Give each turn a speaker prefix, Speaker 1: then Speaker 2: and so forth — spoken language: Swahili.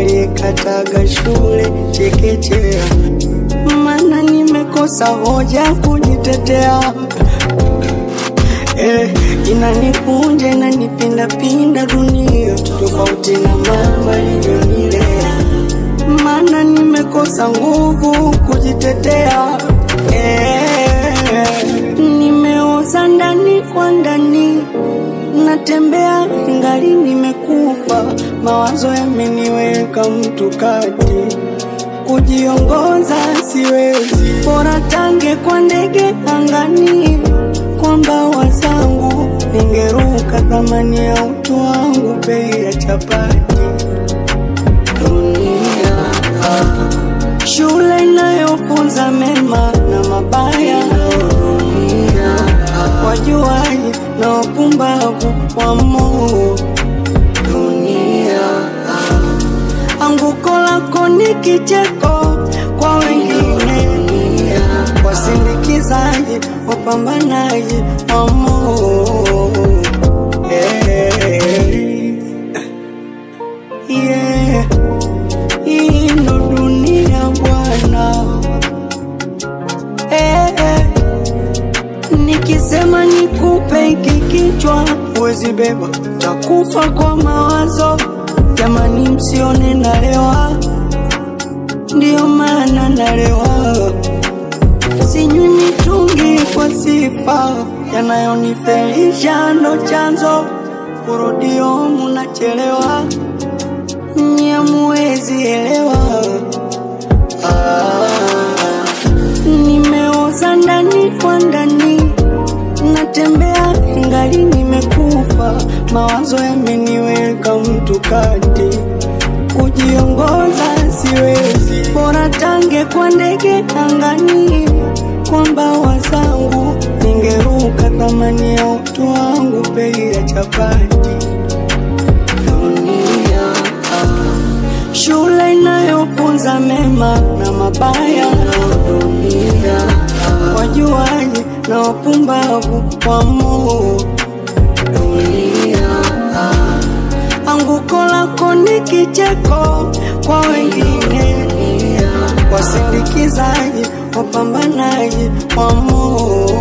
Speaker 1: aliyekataga shule chekechea, maana nimekosa hoja kujitetea. Inanikunja inanipinda pinda dunia, tofauti na mama alivyonilea, maana nimekosa nguvu kujitetea. Nimeoza ndani kwa ndani, natembea ingali nimekufa, mawazo yameniweka mtu kati, kujiongoza siwezi, bora tange kwa ndege angani, kwa mbawa zangu ningeruka, thamani ya utu wangu bei ya chapati. Dunia shule inayofunza mema na mabaya, dunia wajuaji na wapumbavu wa moyo. Dunia anguko lako ni kicheko kwa wengine, wasindikizaji wapambanaji wa moyo. Hii ndo dunia bwana. Nikisema nikupe hiki kichwa huwezi beba, takufa kwa mawazo. Jamani msione nalewa, ndio maana nalewa. Sinywi mitungi kwa sifa, yanayonifelisha ndo chanzo, kurudio munachelewa, nye muwezi elewa. Nimeoza ndani kwa ndani, natembea ingali nimekufa, mawazo yameniweka mtu kati, kujiongoza siwezi, bora tange kwa ndege angani, kwa mbawa zangu ningeruka, thamani ya utu wangu bei ya chapati. Dunia shule inayofunza mema na mabaya, dunia wajuaji na wapumbavu wa moyo. Dunia anguko lako ni kicheko kwa wengine, wasindikizaji wapambanaji wa moyo.